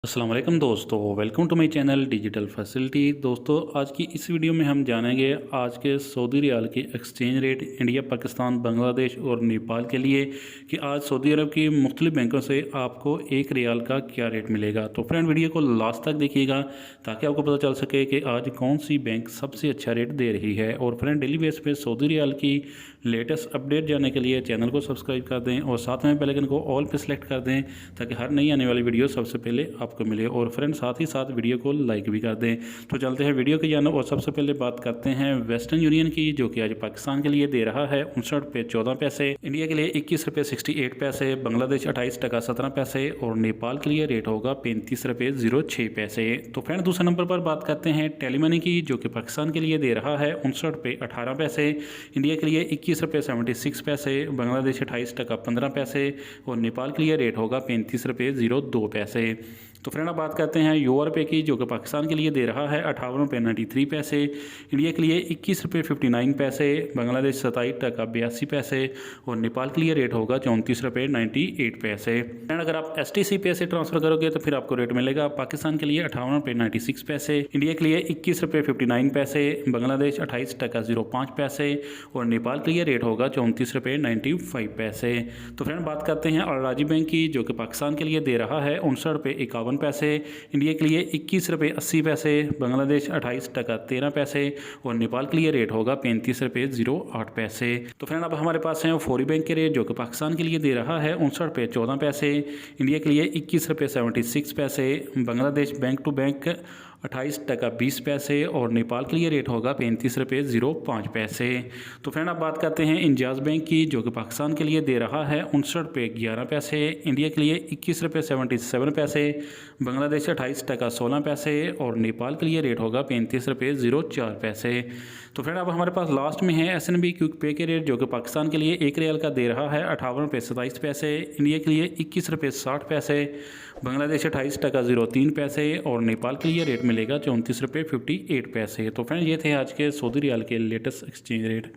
अस्सलाम वालेकुम दोस्तों, welcome to my channel digital facility. दोस्तों, आज की इस वीडियो में हम जानेंगे आज के सऊदी रियाल की exchange rate India, Pakistan, Bangladesh और नेपाल के लिए कि आज सऊदी अरब की मुख्तलिफ बैंकों से आपको एक रियाल का क्या रेट मिलेगा। तो फ्रेंड, वीडियो को लास्ट तक देखिएगा ताकि आपको पता चल सके कि आज कौन सी बैंक सबसे अच्छा रेट दे रही है। और फ्रेंड, डेली बेस पे सऊदी रियाल की लेटेस्ट अपडेट जानने के लिए चैनल को सब्सक्राइब कर दें और साथ में बेल आइकन को ऑल पे सेलेक्ट कर दें ताकि हर नई आने वाली वीडियो सबसे पहले आपको मिले। और फ्रेंड, साथ ही साथ वीडियो को लाइक भी कर दें। तो चलते हैं वीडियो की जानब और सबसे पहले बात करते हैं वेस्टर्न यूनियन की, जो कि आज पाकिस्तान के लिए दे रहा है 59 रुपये 14 पैसे, इंडिया के लिए 21 रुपये 68 पैसे, बांग्लादेश 28 टका 17 पैसे और नेपाल के लिए रेट होगा 35 रुपये 06 पैसे। तो फ्रेंड, दूसरे नंबर पर बात करते हैं टेली मनी की, जो कि पाकिस्तान के लिए दे रहा है 59 रुपये 18 पैसे, इंडिया के लिए 21 रुपये 76 पैसे, बांग्लादेश 28 टका 15 पैसे और नेपाल के लिए रेट होगा 35 रुपये 02 पैसे। तो फ्रेंड, अब बात करते हैं यूरो की, जो कि पाकिस्तान के लिए दे रहा है 58 रुपये 93 पैसे, इंडिया के लिए 21 रुपये 59 पैसे, बांग्लादेश 27 टका 82 पैसे और नेपाल के लिए रेट होगा 34 रुपये 98 पैसे। फ्रेंड, अगर आप STC पे से ट्रांसफर करोगे तो फिर आपको रेट मिलेगा पाकिस्तान के लिए 58 रुपये 96 पैसे, इंडिया के लिए 21 रुपये 59 पैसे, बांग्लादेश 28 टका 05 पैसे और नेपाल के लिए रेट होगा 34 रुपये 95 पैसे। तो फ्रेंड, बात करते हैं अल-राजी बैंक की, जो कि पाकिस्तान के लिए दे रहा है 59 रुपये 51 पैसे, इंडिया के लिए 21 रुपये 80 पैसे, बांग्लादेश 28 टका 13 पैसे और नेपाल के लिए रेट होगा 35 रुपये 08 पैसे। तो फ्रेंड, अब हमारे पास हैं फौरी बैंक के रेट, जो कि पाकिस्तान के लिए दे रहा है 59 रुपये 14 पैसे, इंडिया के लिए 21 रुपये 76 पैसे, बांग्लादेश बैंक टू बैंक 28 टका 20 पैसे और नेपाल के लिए रेट होगा 35 रुपये 05 पैसे। तो फ्रेंड, आप बात करते हैं इंजाज बैंक की, जो कि पाकिस्तान के लिए दे रहा है 59 रुपये 11 पैसे, इंडिया के लिए 21 रुपये 77 पैसे, बांग्लादेश 28 टका 16 पैसे और नेपाल के लिए रेट होगा 35 रुपये 04 पैसे। तो फ्रेंड, अब हमारे पास लास्ट में है SNB क्विक पे के रेट, जो कि पाकिस्तान के लिए एक रियाल का दे रहा है 58 रुपये 27 पैसे, इंडिया के लिए 21 रुपये 60 पैसे, बांग्लादेश 28 टका 03 पैसे और नेपाल के लिए रेट मिलेगा 34 रुपये 58 पैसे। तो फ्रेंड, ये थे आज के सऊदी रियाल के लेटेस्ट एक्सचेंज रेट।